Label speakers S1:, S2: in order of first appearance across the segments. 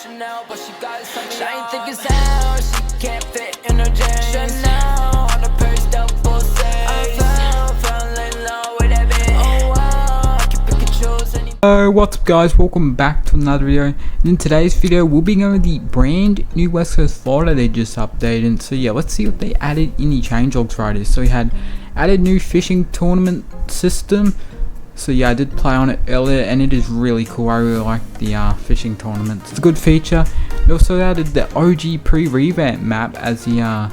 S1: Chanel, but she got it something. She ain't think it's hell, she can't fit in her jeans. Chanel on the purse, double six. I fell in love with that bitch. Oh wow, I can pick and choose any.
S2: Hello, what's up guys, welcome back to another video. And in today's video we'll be going with the brand new West Coast Florida they just updated. So yeah, let's see what they added in the changelogs riders. So we had added new fishing tournament system. So yeah, I did play on it earlier and it is really cool. I really like the fishing tournaments. It's a good feature. They also added the OG pre-revamp map as the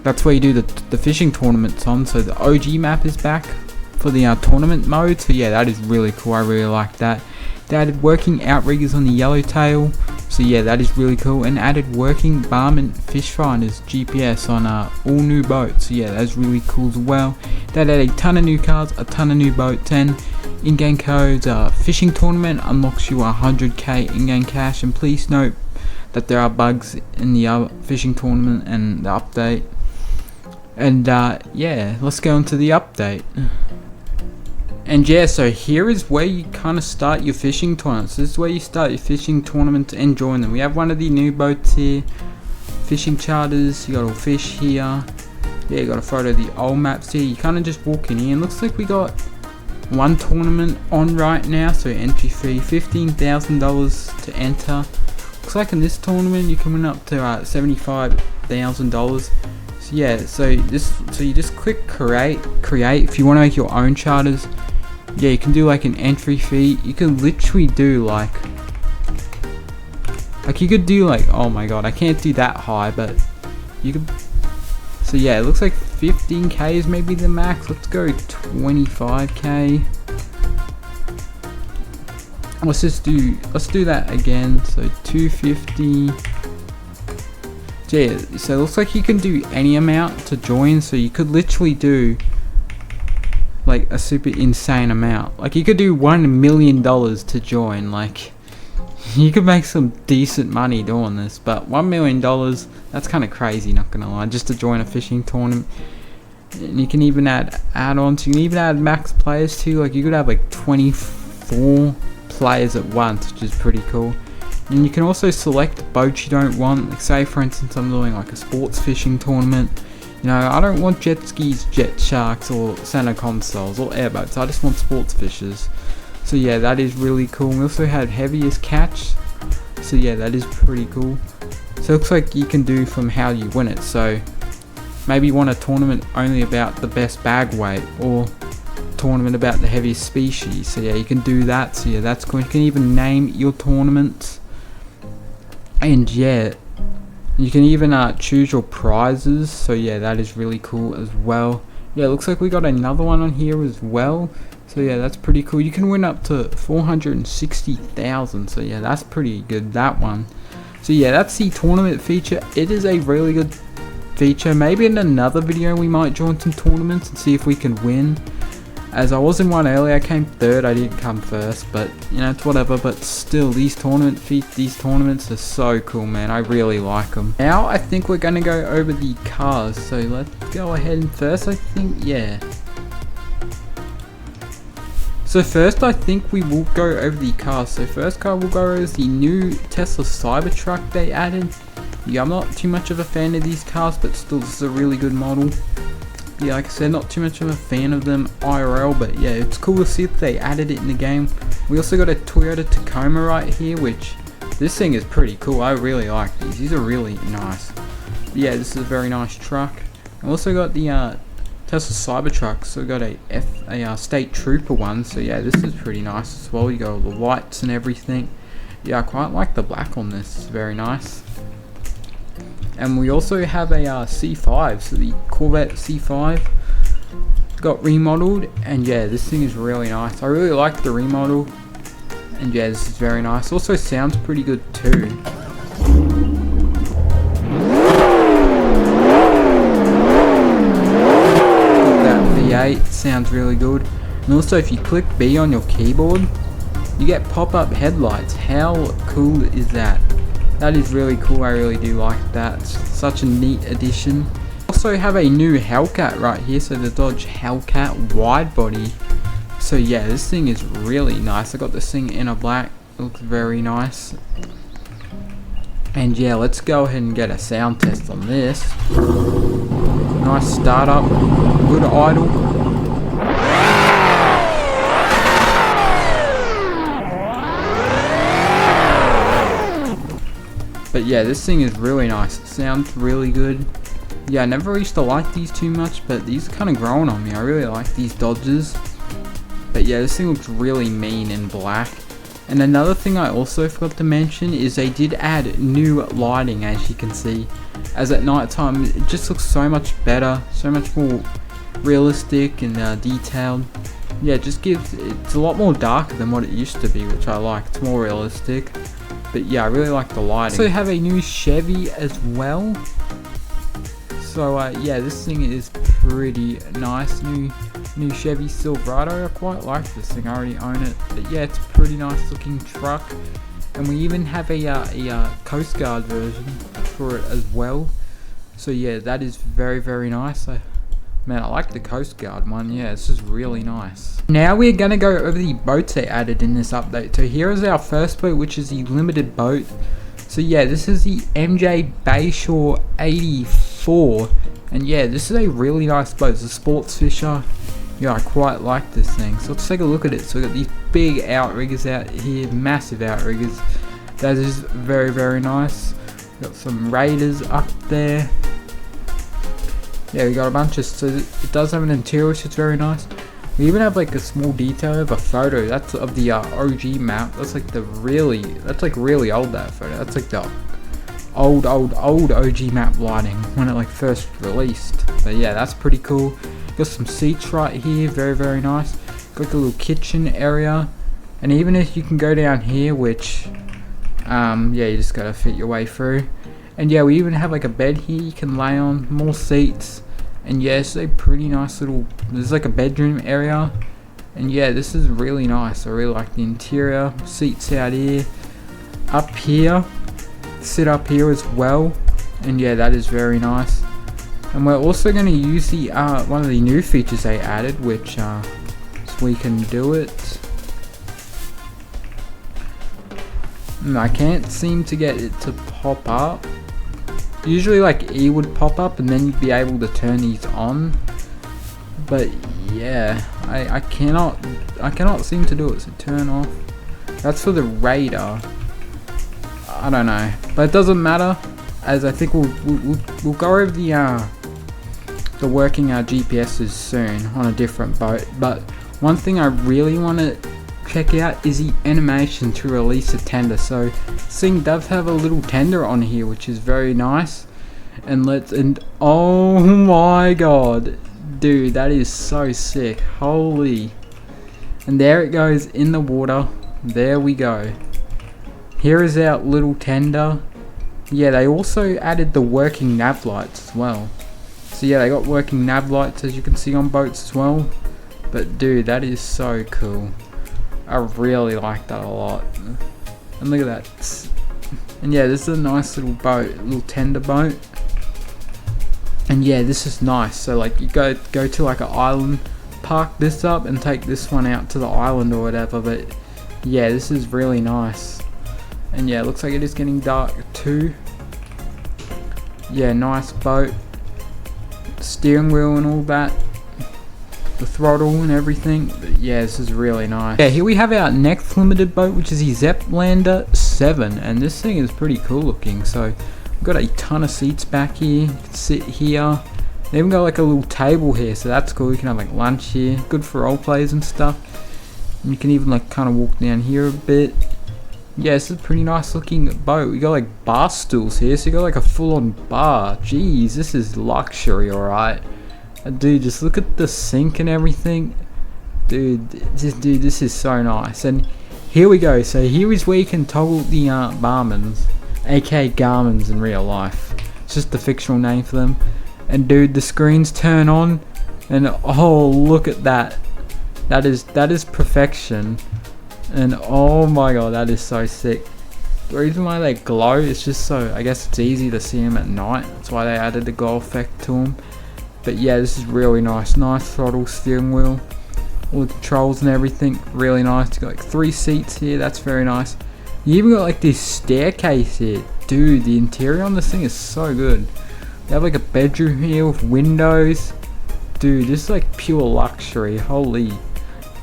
S2: that's where you do the fishing tournaments on. So the OG map is back for the tournament mode. So yeah, that is really cool. I really like that. They added working outriggers on the Yellowtail. So yeah, that is really cool. And added working barman fish finders GPS on all new boats. So yeah, that's really cool as well. They added a ton of new cars, a ton of new boats, and in-game codes. Fishing tournament unlocks you 100k in-game cash. And please note that there are bugs in the fishing tournament and the update. And yeah, let's go into the update. And yeah, so here is where you kind of start your fishing tournaments. This is where you start your fishing tournaments and join them. We have one of the new boats here, fishing charters. You got all fish here. Yeah, you got a photo of the old maps here. You kind of just walk in here, and looks like we got one tournament on right now. So entry fee $15,000 to enter. Looks like in this tournament you can win up to $75,000. So yeah, so you just click create if you want to make your own charters. Yeah, you can do like an entry fee. You can literally do like you could do like, oh my god, I can't do that high, but you could. So yeah, it looks like 15k is maybe the max. Let's go 25k. Let's do that again. So 250. Yeah, so it looks like you can do any amount to join. So you could literally do like a super insane amount. Like you could do $1 million to join. Like you could make some decent money doing this, but $1 million, that's kind of crazy, not gonna lie, just to join a fishing tournament. And you can even add add-ons. You can even add max players too. Like you could have like 24 players at once, which is pretty cool. And you can also select boats you don't want. Like say for instance I'm doing like a sports fishing tournament. You know, I don't want jet skis, jet sharks, or center consoles, or airboats. I just want sports fishers. So yeah, that is really cool. We also had heaviest catch. So yeah, that is pretty cool. So it looks like you can do from how you win it. So maybe you want a tournament only about the best bag weight, or tournament about the heaviest species. So yeah, you can do that. So yeah, that's cool. You can even name your tournaments. And yeah, you can even choose your prizes. So yeah, that is really cool as well. Yeah, it looks like we got another one on here as well. So yeah, that's pretty cool. You can win up to 460,000. So yeah, that's pretty good, that one. So yeah, that's the tournament feature. It is a really good feature. Maybe in another video we might join some tournaments and see if we can win. As I was in one earlier, I came third, I didn't come first, but you know, it's whatever. But still, these tournaments are so cool, man. I really like them. Now I think we're gonna go over the cars, so let's go ahead and first, I think, yeah. So first I think we will go over the cars. So first car we'll go over is the new Tesla Cybertruck they added. Yeah, I'm not too much of a fan of these cars, but still this is a really good model. Yeah, like I said, not too much of a fan of them IRL, but yeah, it's cool to see that they added it in the game. We also got a Toyota Tacoma right here, which this thing is pretty cool. I really like these. These are really nice. But yeah, this is a very nice truck. I also got the Tesla Cybertruck, so we got a State Trooper one. So yeah, this is pretty nice as well. You got all the lights and everything. Yeah, I quite like the black on this. It's very nice. And we also have a C5, so the Corvette C5 got remodeled, and yeah, this thing is really nice. I really like the remodel, and yeah, this is very nice. Also sounds pretty good too. That V8 sounds really good. And also if you click B on your keyboard, you get pop-up headlights. How cool is that? That is really cool. I really do like that. It's such a neat addition. Also have a new Hellcat right here. So the Dodge Hellcat wide body. So yeah, this thing is really nice. I got this thing in a black. It looks very nice. And yeah, let's go ahead and get a sound test on this. Nice startup, good idle. But yeah, this thing is really nice. It sounds really good. Yeah, I never used to like these too much, but these are kind of growing on me. I really like these Dodges. But yeah, this thing looks really mean in black. And another thing I also forgot to mention is they did add new lighting, as you can see. As at night time, it just looks so much better, so much more realistic and detailed. Yeah, it just gives, it's a lot more darker than what it used to be, which I like. It's more realistic. But yeah, I really like the lighting. Also have a new Chevy as well. So yeah, this thing is pretty nice. New Chevy Silverado. I quite like this thing. I already own it. But yeah, it's a pretty nice looking truck. And we even have a Coast Guard version for it as well. So yeah, that is very, very nice. Man, I like the Coast Guard one. Yeah, this is really nice. Now we're going to go over the boats they added in this update. So here is our first boat, which is the limited boat. So yeah, this is the MJ Bayshore 84. And yeah, this is a really nice boat. It's a sports fisher. Yeah, I quite like this thing. So let's take a look at it. So we've got these big outriggers out here, massive outriggers. That is very, very nice. Got some Raiders up there. Yeah, we got a bunch of, so it does have an interior which is very nice. We even have like a small detail of a photo. That's of the OG map. That's like really old, that photo. That's like the old OG map lighting when it like first released. But yeah, that's pretty cool. Got some seats right here, very, very nice. Got like a little kitchen area. And even if you can go down here, which yeah, you just gotta fit your way through. And yeah, we even have like a bed here you can lay on, more seats. And yeah, it's a pretty nice little, there's like a bedroom area. And yeah, this is really nice. I really like the interior. Seats out here. Up here, sit up here as well. And yeah, that is very nice. And we're also going to use the one of the new features they added, which so we can do it. And I can't seem to get it to pop up. Usually like E would pop up and then you'd be able to turn these on. But yeah, I cannot seem to do it. So turn off. That's for the Raider. I don't know, but it doesn't matter, as I think we'll go over the working GPSs soon on a different boat. But one thing I really want to check out is the animation to release a tender. So this thing does have a little tender on here, which is very nice. And oh my god, dude, that is so sick. Holy. And there it goes in the water. There we go. Here is our little tender. Yeah, they also added the working nav lights as well. So yeah, they got working nav lights, as you can see, on boats as well. But dude, that is so cool. I really like that a lot. And look at that. And yeah, this is a nice little boat, little tender boat. And yeah, this is nice. So like you go to like an island, park this up and take this one out to the island or whatever. But yeah, this is really nice. And yeah, it looks like it is getting dark too. Yeah, nice boat. Steering wheel and all that. The throttle and everything. But yeah, this is really nice. Yeah, here we have our next limited boat, which is the Zeplander 7. And this thing is pretty cool looking. So we've got a ton of seats back here. You can sit here. They even got like a little table here, so that's cool. You can have like lunch here. Good for role plays and stuff. And you can even like kind of walk down here a bit. Yeah, this is a pretty nice looking boat. We got like bar stools here, so you got like a full-on bar. Jeez, this is luxury, alright. Dude, just look at the sink and everything. Dude, this is so nice. And here we go. So here is where you can toggle the barmans, aka Garmins in real life. It's just the fictional name for them. And dude, the screens turn on, and oh, look at that. That is perfection. And oh my god, that is so sick. The reason why they glow is just so, I guess it's easy to see them at night. That's why they added the glow effect to them. But yeah, this is really nice. Nice throttle, steering wheel, all the controls and everything. Really nice. You got like 3 seats here. That's very nice. You even got like this staircase here. Dude, the interior on this thing is so good. They have like a bedroom here with windows. Dude, this is like pure luxury. Holy.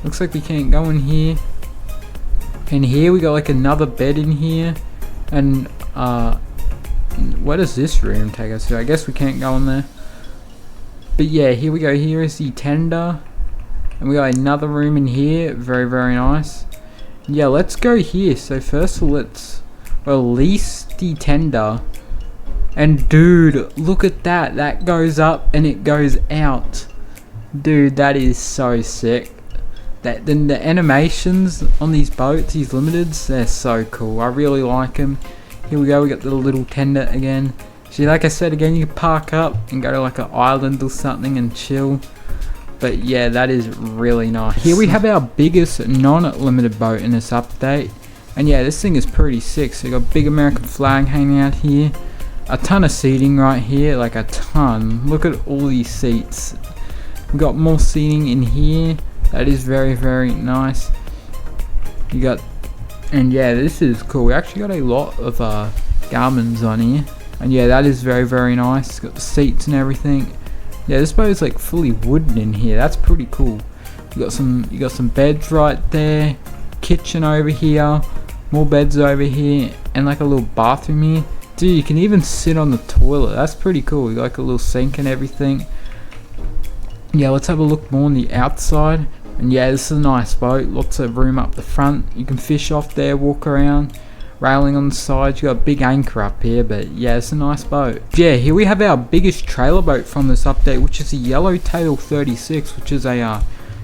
S2: Looks like we can't go in here. And here we got like another bed in here. And where does this room take us to? I guess we can't go in there. But yeah, here we go. Here is the tender. And we got another room in here. Very, very nice. Yeah, let's go here. So first of all, let's release the tender. And dude, look at that. That goes up and it goes out. Dude, that is so sick. Then the animations on these boats, these limiteds, they're so cool. I really like them. Here we go, we got the little tender again. See, like I said again, you can park up and go to like an island or something and chill. But yeah, that is really nice. Here we have our biggest non-limited boat in this update. And yeah, this thing is pretty sick. So you got big American flag hanging out here. A ton of seating right here, like a ton. Look at all these seats. We got more seating in here. That is very, very nice. You got, and yeah, this is cool. We actually got a lot of garments on here. And yeah, that is very, very nice. Got the seats and everything. Yeah, this boat is like fully wooden in here. That's pretty cool. You got some beds right there. Kitchen over here. More beds over here. And like a little bathroom here. Dude, you can even sit on the toilet. That's pretty cool. You got like a little sink and everything. Yeah, let's have a look more on the outside. And yeah, this is a nice boat. Lots of room up the front. You can fish off there, walk around. Railing on the side. You got a big anchor up here, but yeah, it's a nice boat. Yeah, here we have our biggest trailer boat from this update, which is a Yellowtail 36, which is a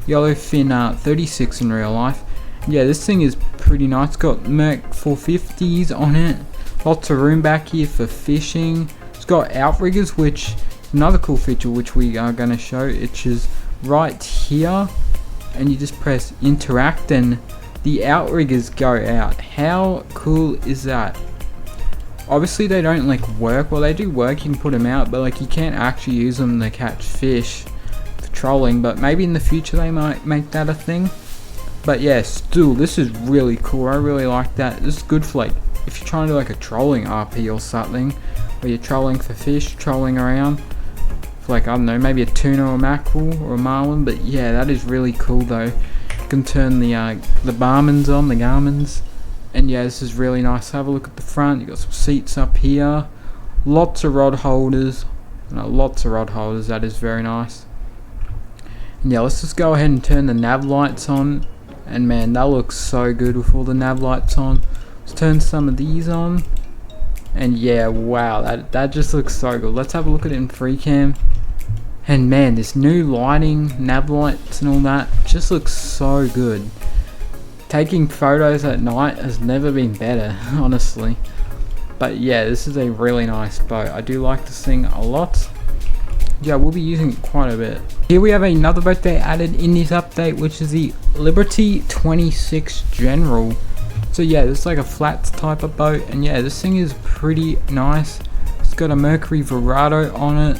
S2: Yellowfin 36 in real life. Yeah, this thing is pretty nice. It's got Merc 450s on it. Lots of room back here for fishing. It's got outriggers, which is another cool feature which we are going to show. It's just right here, and you just press interact and the outriggers go out. How cool is that? Obviously they don't like work. Well, they do work, you can put them out, but like you can't actually use them to catch fish for trolling. But maybe in the future they might make that a thing. But yeah, still, this is really cool. I really like that. This is good for like if you're trying to do like a trolling RP or something, where you're trolling for fish, trolling around for like, I don't know, maybe a tuna or a mackerel or a marlin. But yeah, that is really cool though. Can turn the barmans on, the garments, and yeah, this is really nice. Have a look at the front. You got some seats up here, lots of rod holders, that is very nice. And yeah, let's just go ahead and turn the nav lights on, and man, that looks so good with all the nav lights on. Let's turn some of these on, and yeah, wow, that just looks so good. Let's have a look at it in free cam. And man, this new lighting, nav lights and all that just looks so good. Taking photos at night has never been better, honestly. But yeah, this is a really nice boat. I do like this thing a lot. Yeah, we'll be using it quite a bit. Here we have another boat they added in this update, which is the Liberty 26 General. So yeah, this is like a flats type of boat. And yeah, this thing is pretty nice. It's got a Mercury Verado on it.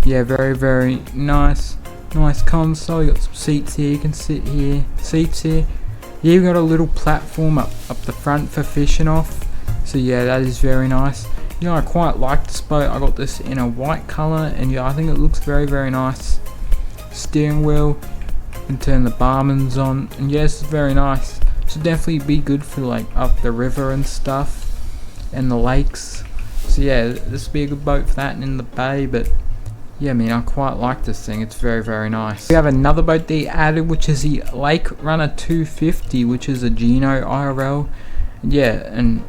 S2: Yeah, very, very nice. Nice console. You got some seats here. You can sit here. Seats here. Yeah, you got a little platform up the front for fishing off. So yeah, that is very nice. You know, I quite like this boat. I got this in a white color, and yeah, I think it looks very, very nice. Steering wheel. You can turn the barmans on, and yeah, this is very nice. So definitely be good for like up the river and stuff, and the lakes. So yeah, this would be a good boat for that, and in the bay, but. Yeah, I mean, I quite like this thing. It's very, very nice. We have another boat they added, which is the Lake Runner 250, which is a Geno IRL. Yeah, and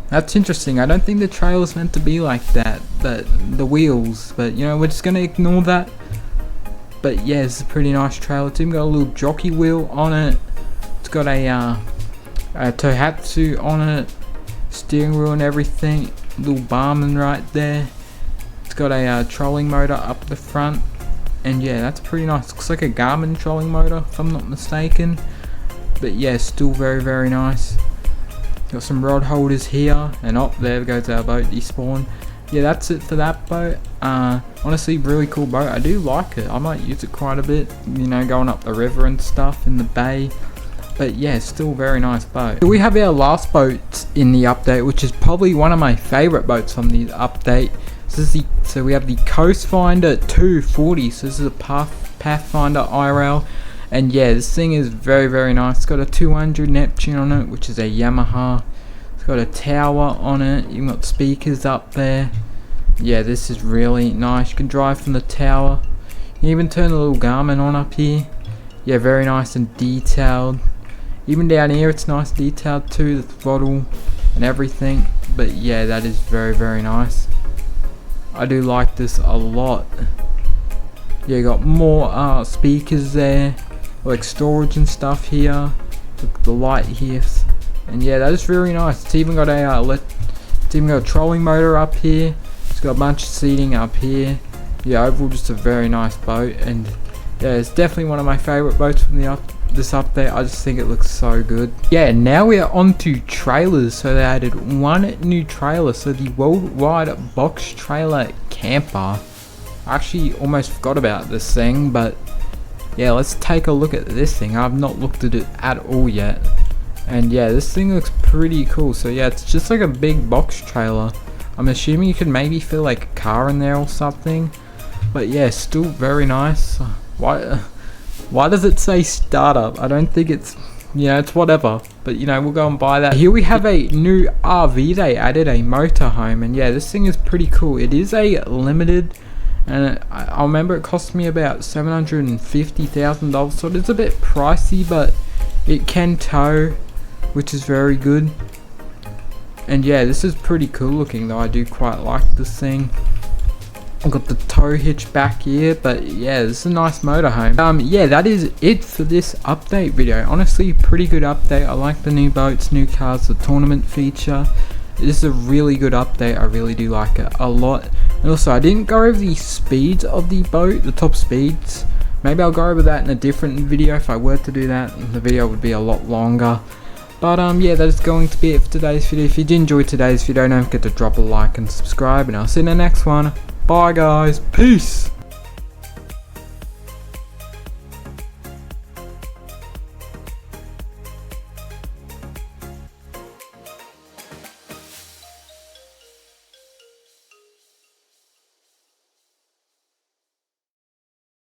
S2: that's interesting. I don't think the trailer is meant to be like that, but the wheels. But, you know, we're just going to ignore that. But, yeah, it's a pretty nice trailer. It's even got a little jockey wheel on it. It's got a Tohatsu on it. Steering wheel and everything. Little barman right there. It's got a trolling motor up the front, and yeah, that's pretty nice. Looks like a Garmin trolling motor if I'm not mistaken, but yeah, still very, very nice. Got some rod holders here, and up there goes our boat despawn. Yeah, that's it for that boat. Honestly, really cool boat. I do like it. I might use it quite a bit, you know, going up the river and stuff in the bay. but yeah, still very nice boat. So we have our last boat in the update, which is probably one of my favorite boats from the update. So we have the Coastfinder 240. So this is a Pathfinder IRL, and yeah, this thing is very nice. It's got a 200 Neptune on it, which is a Yamaha. It's got a tower on it. You've got speakers up there. Yeah, this is really nice. You can drive from the tower. You can even turn the little Garmin on up here. Yeah, very nice and detailed. Even down here it's nice detailed too, the throttle and everything. But yeah, that is very nice. I do like this a lot. Yeah, you got more speakers there, like storage and stuff here. Look at the light here, and yeah, that is very nice. It's even got a trolling motor up here. It's got a bunch of seating up here. Yeah, overall just a very nice boat, and yeah, it's definitely one of my favorite boats from this update. I just think it looks so good. Yeah, now we are on to trailers. So they added one new trailer, so the worldwide box trailer camper. I actually almost forgot about this thing, but yeah, let's take a look at this thing. I've not looked at it at all yet, and yeah, this thing looks pretty cool. So yeah, it's just like a big box trailer. I'm assuming you could maybe fit like a car in there or something, but yeah, still very nice. Why does it say startup? I don't think it's, it's whatever, but we'll go and buy that. Here we have a new RV. They added a motorhome, and yeah, this thing is pretty cool. It is a limited, and I remember it cost me about $750,000, so it is a bit pricey, but it can tow, which is very good. And yeah, this is pretty cool looking though. I do quite like this thing. I've got the tow hitch back here, but yeah, this is a nice motorhome. Yeah, that is it for this update video. Honestly, pretty good update. I like the new boats, new cars, the tournament feature. This is a really good update. I really do like it a lot. And also, I didn't go over the speeds of the boat, the top speeds. Maybe I'll go over that in a different video. If I were to do that, the video would be a lot longer. But yeah, that is going to be it for today's video. If you did enjoy today's video, don't forget to drop a like and subscribe, and I'll see you in the next one. Bye guys, peace!